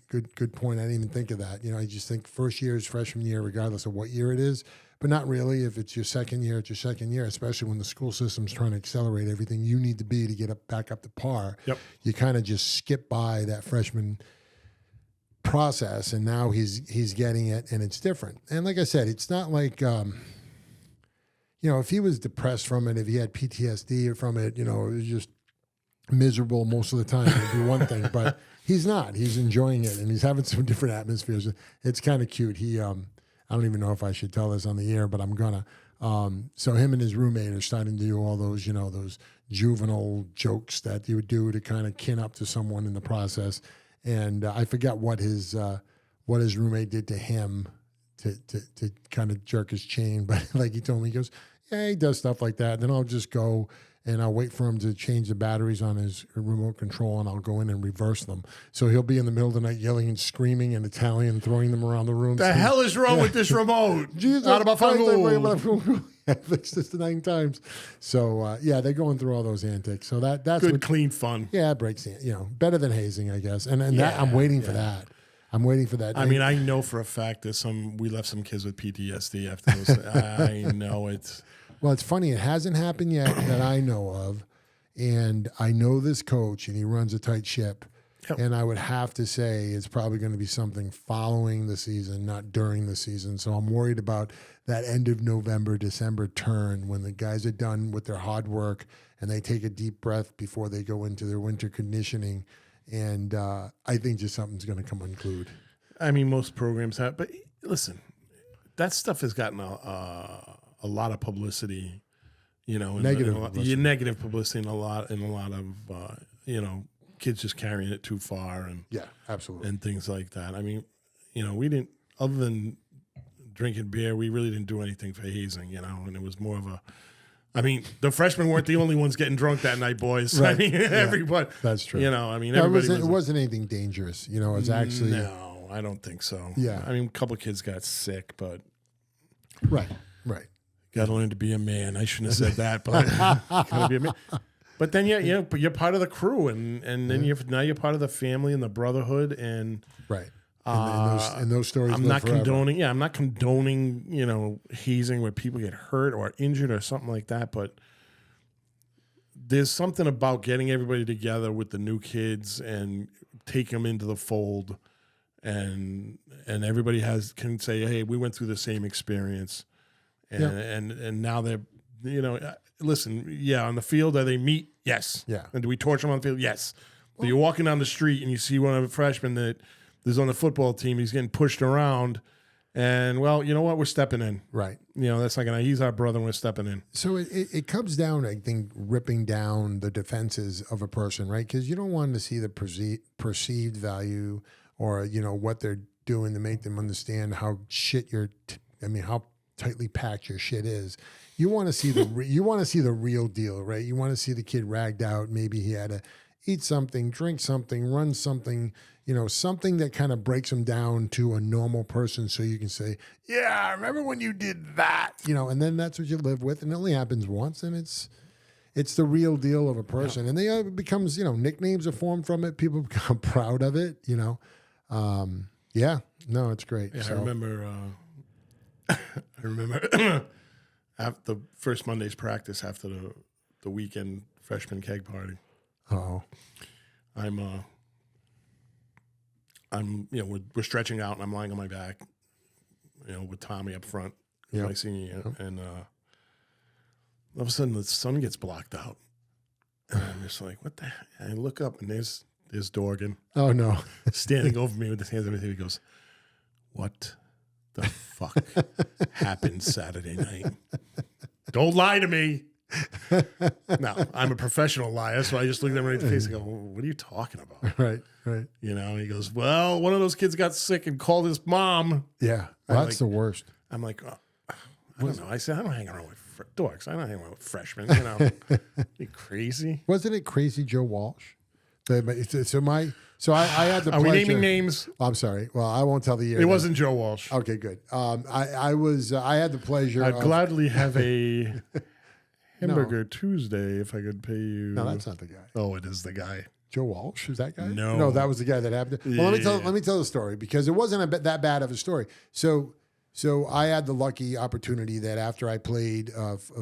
point. I didn't even think of that. I just think first year is freshman year, regardless of what year it is. But not really. If it's your second year, it's your second year, especially when the school system's trying to accelerate everything you need to be to get back up to par. Yep. You kind of just skip by that freshman process, and now he's getting it, and it's different. And like I said, it's not like if he was depressed from it, if he had PTSD from it, it was just miserable most of the time. It'd be one thing, but he's not. He's enjoying it, and he's having some different atmospheres. It's kind of cute. I don't even know if I should tell this on the air, but I'm gonna. So him and his roommate are starting to do all those, those juvenile jokes that you would do to kind of kin up to someone in the process. And I forgot what his roommate did to him to kind of jerk his chain. But like he told me, he goes, yeah, he does stuff like that. And then I'll just go and I'll wait for him to change the batteries on his remote control, and I'll go in and reverse them. So he'll be in the middle of the night yelling and screaming in Italian, throwing them around the room. The hell is wrong with this remote? Jesus, I fixed this 9 times. So they're going through all those antics. So that's good, clean fun. Yeah, it breaks the, better than hazing, I guess. And that I'm waiting for that. I'm waiting for that. I mean, I know for a fact that we left some kids with PTSD after those. I know it. Well, it's funny. It hasn't happened yet that I know of. And I know this coach, and he runs a tight ship. Yep. And I would have to say it's probably going to be something following the season, not during the season. So I'm worried about that end of November, December turn when the guys are done with their hard work and they take a deep breath before they go into their winter conditioning. And I think just something's going to come unglued. I mean, most programs have. But listen, that stuff has gotten a lot of publicity, negative publicity. Negative publicity and a lot of, kids just carrying it too far and absolutely, and things like that. I mean, we didn't, other than drinking beer, we really didn't do anything for hazing, and it was more of a. I mean, the freshmen weren't the only ones getting drunk that night, boys. Right. I mean, everybody. That's true. Everybody it wasn't anything dangerous. It was actually no, I don't think so. Yeah, I mean, a couple of kids got sick, but right. Got to learn to be a man. I shouldn't have said that, but gotta be a man. But then but you're part of the crew, and then now you're part of the family and the brotherhood, and right. And those stories. I'm not condoning. Yeah, I'm not condoning. Hazing where people get hurt or injured or something like that. But there's something about getting everybody together with the new kids and take them into the fold, and everybody can say, hey, we went through the same experience, and now they're listen, on the field, are they meat? Yes. Yeah. And do we torch them on the field? Yes. So you're walking down the street and you see one of the freshmen that is on the football team. He's getting pushed around. And, well, you know what? We're stepping in. Right. That's not he's our brother and we're stepping in. So it comes down, I think, ripping down the defenses of a person, right? Because you don't want to see the perceived value or, what they're doing to make them understand how shit how tightly packed your shit is. You want to see the real deal, right? You want to see the kid ragged out. Maybe he had to eat something, drink something, run something, something that kind of breaks him down to a normal person. So you can say, yeah, I remember when you did that, and then that's what you live with. And it only happens once. And it's the real deal of a person. And it becomes, nicknames are formed from it. People become proud of it, no, it's great. Yeah, so, I remember after the first Monday's practice after the weekend freshman keg party. Oh, we're stretching out and I'm lying on my back, with Tommy up front, my senior year, and all of a sudden the sun gets blocked out, and I'm just like, what the heck? And I look up and there's Dorgan. Oh no, standing over me with his hands on his head. He goes, "What the fuck happened Saturday night? Don't lie to me." No, I'm a professional liar, so I just looked at him right in the face and go, "What are you talking about?" Right. And he goes, "Well, one of those kids got sick and called his mom." Yeah, that's the worst. I'm like, I don't know. I said, I don't hang around with dorks. I don't hang around with freshmen. You crazy? Wasn't it Crazy Joe Walsh? So I had the pleasure. Are we naming names? I'm sorry. Well, I won't tell the year. It wasn't Joe Walsh. Okay, good. I had the pleasure. I'd gladly have a hamburger Tuesday if I could pay you. No, that's not the guy. Oh, it is the guy. Joe Walsh is that guy? No, that was the guy that happened. Well, let me tell the story because it wasn't that bad of a story. So I had the lucky opportunity that after I played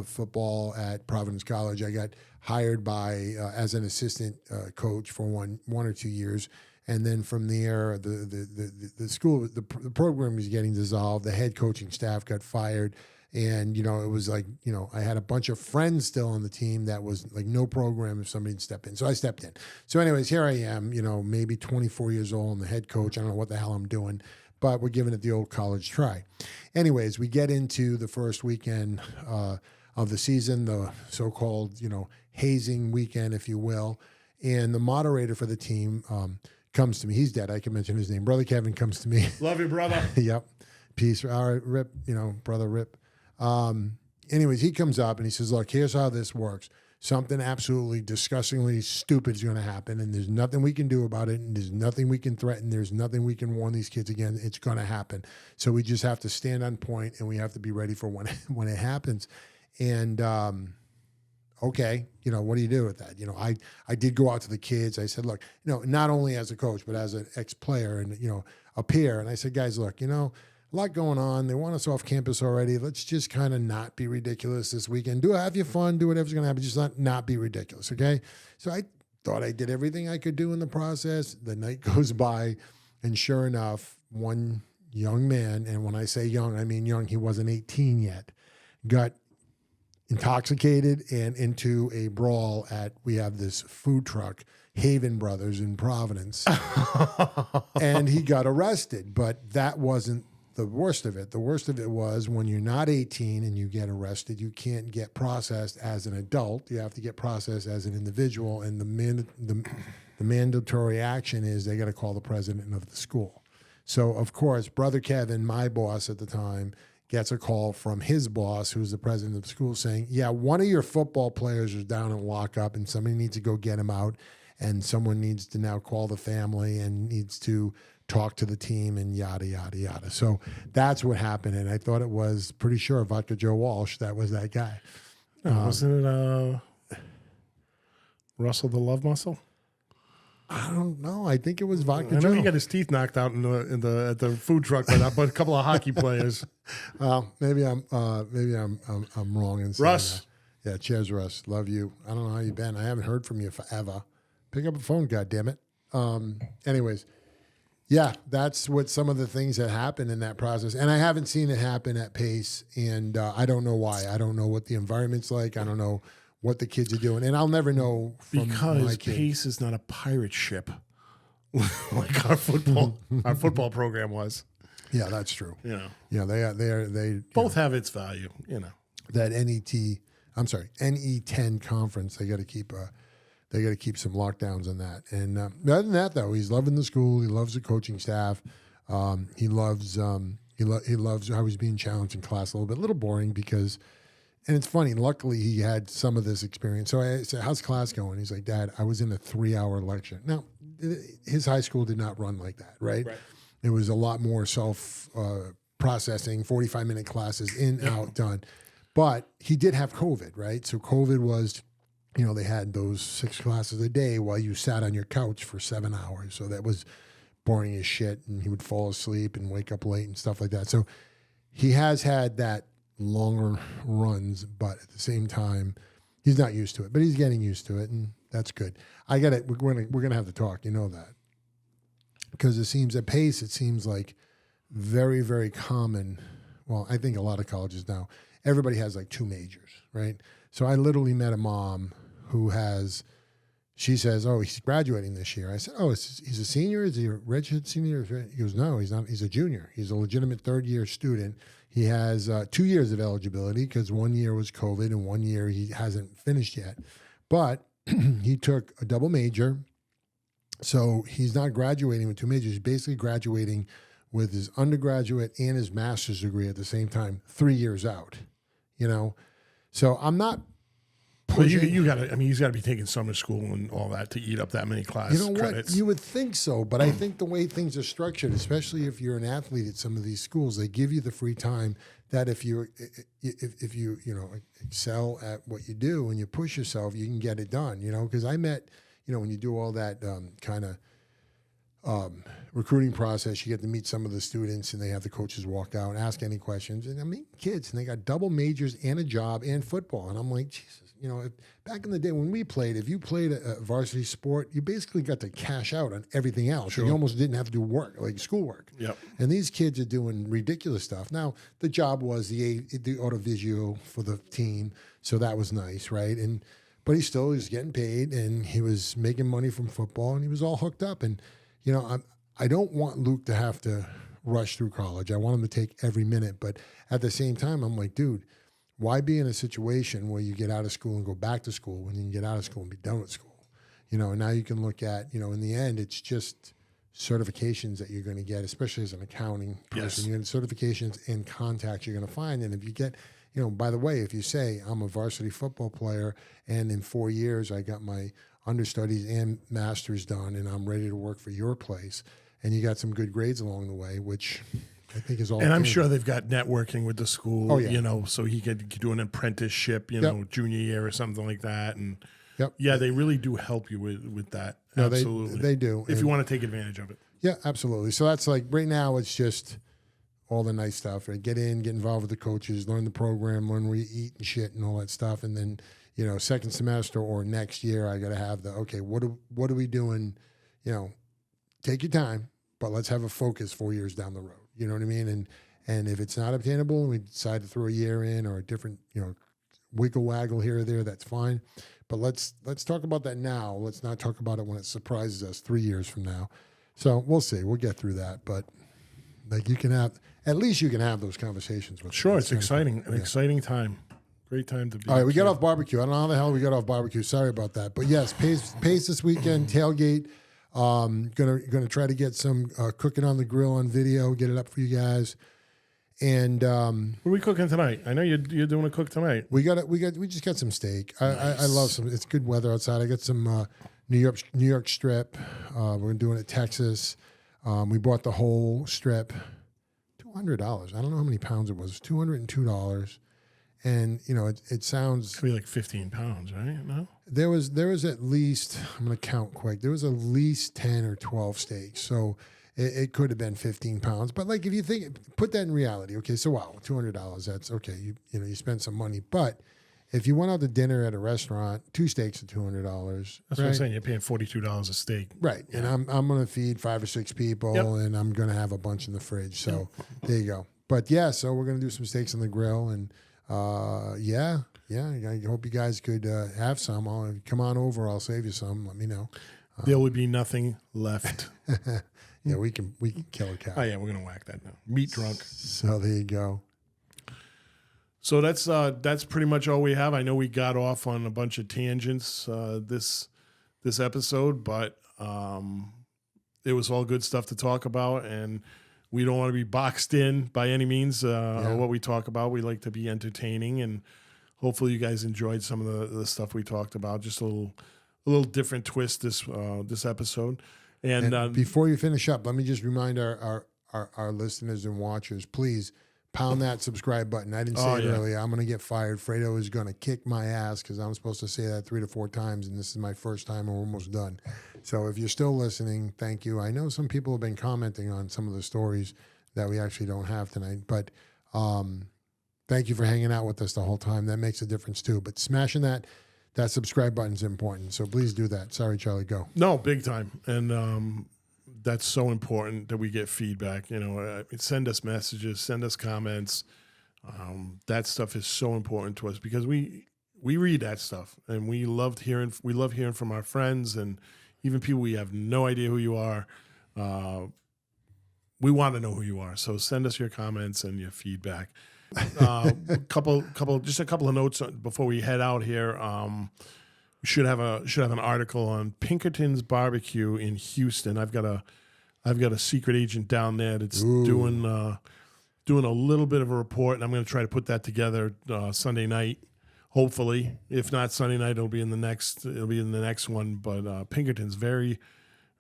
football at Providence College, I got hired by as an assistant coach for one or 2 years, and then from there, the school, the program was getting dissolved. The head coaching staff got fired, and it was like I had a bunch of friends still on the team that was like no program if somebody didn't step in. So I stepped in. So anyways, here I am, maybe 24 years old. I'm the head coach. I don't know what the hell I'm doing, but we're giving it the old college try. Anyways, we get into the first weekend of the season, the so-called, hazing weekend, if you will. And the moderator for the team comes to me. He's dead. I can mention his name. Brother Kevin comes to me. Love you, brother. Yep. Peace. All right, Rip, brother Rip. Anyways, he comes up and he says, look, here's how this works. Something absolutely disgustingly stupid is going to happen, and there's nothing we can do about it, and there's nothing we can threaten. There's nothing we can warn these kids against. It's going to happen. So we just have to stand on point, and we have to be ready for when it happens. And okay, what do you do with that? I did go out to the kids. I said, look, not only as a coach, but as an ex-player and, a peer. And I said, guys, look, a lot going on. They want us off campus already. Let's just kind of not be ridiculous this weekend. Have your fun, do whatever's going to happen. Just not be ridiculous, okay? So I thought I did everything I could do in the process. The night goes by, and sure enough, one young man, and when I say young, I mean young, he wasn't 18 yet, got intoxicated and into a brawl we have this food truck, Haven Brothers in Providence, and he got arrested. But that wasn't the worst of it. The worst of it was when you're not 18 and you get arrested, you can't get processed as an adult. You have to get processed as an individual, and the mandatory action is they got to call the president of the school. So, of course, Brother Kevin, my boss at the time, gets a call from his boss, who's the president of the school, saying, yeah, one of your football players is down in lockup and somebody needs to go get him out, and someone needs to now call the family and needs to talk to the team and yada, yada, yada. So that's what happened, and I thought it was pretty sure Vodka Joe Walsh, that was that guy. Wasn't it Russell the Love Muscle? I don't know. I think it was Vodka I know Joe. he got his teeth knocked out at the food truck by a couple of hockey players. Maybe I'm wrong in saying Russ. that. Yeah, cheers, Russ. Love you. I don't know how you've been. I haven't heard from you forever. Pick up a phone, goddammit. Anyways, yeah, that's what some of the things that happen in that process. And I haven't seen it happen at Pace, and I don't know why. I don't know what the environment's like. I don't know what the kids are doing. And I'll never know from my Because kid. Pace is not a pirate ship like our football program was. Yeah, that's true. You know, Yeah, they both have its value, you know. that NE10 conference. They got to keep some lockdowns on that. And other than that, though, he's loving the school. He loves the coaching staff. He loves how he's being challenged in class a little boring because. And it's funny. Luckily, he had some of this experience. So I said, "How's class going?" He's like, "Dad, I was in a 3-hour lecture." Now, his high school did not run like that, right? It was a lot more self processing, 45-minute classes, in, out, done. But he did have COVID, right? So COVID was, they had those 6 classes a day while you sat on your couch for 7 hours. So that was boring as shit, and he would fall asleep and wake up late and stuff like that. So he has had that longer runs, but at the same time, he's not used to it. But he's getting used to it, and that's good. I got it. We're gonna have to talk. You know that, because it seems at Pace, it seems like very, very common. Well, I think a lot of colleges now, everybody has like 2 majors, right? So I literally met a mom who she says, "Oh, he's graduating this year." I said, "Oh, he's a senior? Is he a redshirt senior?" He goes, "No, he's not. He's a junior. He's a legitimate 3rd-year student. He has 2 years of eligibility because 1 year was COVID and 1 year he hasn't finished yet. But he took a double major, so he's not graduating with 2 majors. He's basically graduating with his undergraduate and his master's degree at the same time, 3 years out. So I'm not. Well, you got to. I mean, he's got to be taking summer school and all that to eat up that many class credits. What? You would think so, but I think the way things are structured, especially if you're an athlete at some of these schools, they give you the free time that if you excel at what you do and you push yourself, you can get it done. Because I met, when you do all that kind of recruiting process, you get to meet some of the students and they have the coaches walk out and ask any questions. And I mean, kids, and they got double majors and a job and football. And I'm like, Jesus, back in the day when we played, if you played a varsity sport, you basically got to cash out on everything else. Sure. You almost didn't have to do work, like schoolwork. Yep. And these kids are doing ridiculous stuff. Now, the job was the audiovisual for the team. So that was nice, right? But he still was getting paid and he was making money from football and he was all hooked up. And I don't want Luke to have to rush through college. I want him to take every minute. But at the same time, I'm like, dude, why be in a situation where you get out of school and go back to school when you can get out of school and be done with school? And now you can look at, in the end, it's just certifications that you're going to get, especially as an accounting person. Yes. You're going to certifications and contacts you're going to find. And if you get, by the way, if you say I'm a varsity football player and in 4 years I got my understudies and masters done and I'm ready to work for your place, and you got some good grades along the way, which I think is all. And I'm sure they've got networking with the school, oh, yeah. So he could do an apprenticeship, Yep. junior year or something like that. And Yep. yeah, they really do help you with that. No, absolutely. they do. If you want to take advantage of it. Yeah, absolutely. So that's like right now it's just all the nice stuff. Right? Get involved with the coaches, learn the program, learn where you eat and shit and all that stuff. And then, second semester or next year, I got to have what are we doing? Take your time, but let's have a focus 4 years down the road. You know what I mean? And if it's not obtainable and we decide to throw a year in or a different, wiggle waggle here or there, that's fine. But let's talk about that now. Let's not talk about it when it surprises us 3 years from now. So we'll see. We'll get through that. But like you can have those conversations with them. Sure, it's exciting. An exciting time. Great time to be. All right, we got off barbecue. I don't know how the hell we got off barbecue. Sorry about that. But yes, Pace this weekend, tailgate. Gonna try to get some cooking on the grill on video, get it up for you guys. And what are we cooking tonight? I know you're doing a cook tonight. We just got some steak. Nice. I love some. It's good weather outside. I got some New York strip. We're doing it Texas. We bought the whole strip, $200. I don't know how many pounds it was. $202. And it sounds It's gonna be like 15 pounds, right? No. there was at least, I'm going to count quick. There was at least 10 or 12 steaks. So it could have been 15 pounds. But like if you put that in reality, okay, so wow, $200, that's okay. You spend some money. But if you went out to dinner at a restaurant, 2 steaks are $200. That's what I'm saying. You're paying $42 a steak. Right. Yeah. And I'm going to feed 5 or 6 people, Yep. and I'm going to have a bunch in the fridge. So there you go. But yeah, so we're going to do some steaks on the grill. And yeah, I hope you guys could have some. Come on over. I'll save you some. Let me know. There would be nothing left. Yeah, we can kill a cow. Oh yeah, we're gonna whack that now. Meat drunk. So there you go. So that's pretty much all we have. I know we got off on a bunch of tangents this episode, but it was all good stuff to talk about, and we don't want to be boxed in by any means. What we talk about, we like to be entertaining, and hopefully you guys enjoyed some of the stuff we talked about. Just a little different twist this episode. And before you finish up, let me just remind our listeners and watchers, please pound that subscribe button. I didn't say it earlier. I'm going to get fired. Fredo is going to kick my ass because I'm supposed to say that 3 to 4 times, and this is my first time, and we're almost done. So if you're still listening, thank you. I know some people have been commenting on some of the stories that we actually don't have tonight, but thank you for hanging out with us the whole time. That makes a difference too. But smashing that subscribe button is important. So please do that. Sorry, Charlie, go. No, big time. And that's so important that we get feedback. Send us messages, send us comments. That stuff is so important to us because we read that stuff, and we love hearing from our friends and even people we have no idea who you are. We want to know who you are. So send us your comments and your feedback. Couple of notes before we head out here. We should have an article on Pinkerton's Barbecue in Houston. I've got a secret agent down there that's doing a little bit of a report, and I'm going to try to put that together Sunday night. Hopefully, if not Sunday night, it'll be in the next one. But Pinkerton's very,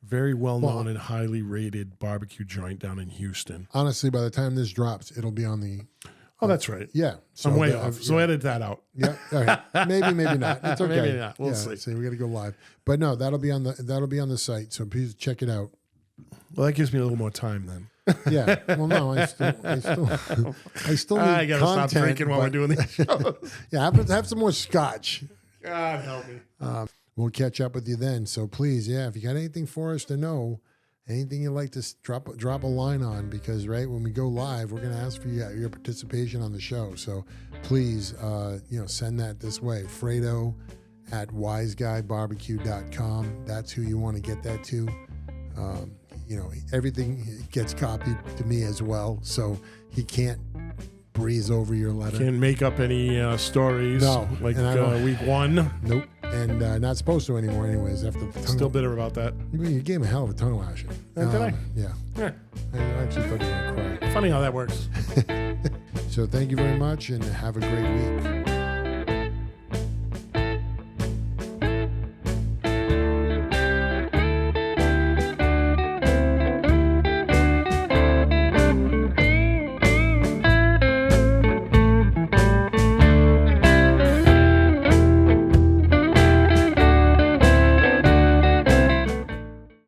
very well known and highly rated barbecue joint down in Houston. Honestly, by the time this drops, it'll be on the. Oh, that's right. Yeah. So I'm way off. So edit that out. Yeah. All right. Maybe not. It's okay. Maybe not. We'll see. So we got to go live. But no, that'll be on the site. So please check it out. Well, that gives me a little more time then. Yeah. Well, no, I still need I gotta content, stop drinking while we're doing these shows. Yeah, have some more scotch. God help me. We'll catch up with you then. So please, if you got anything for us to know, anything you'd like to drop a line on, because when we go live, we're going to ask for your participation on the show. So please, send that this way. Fredo at wiseguybarbecue.com. That's who you want to get that to. Everything gets copied to me as well, so he can't breeze over your letter. Can't make up any stories. No, like week 1. Nope, and not supposed to anymore. Anyways, after the Still bitter about that. You gave him a hell of a tongue lashing. Did I? Yeah. I actually thought you were going to cry. Funny how that works. So thank you very much, and have a great week.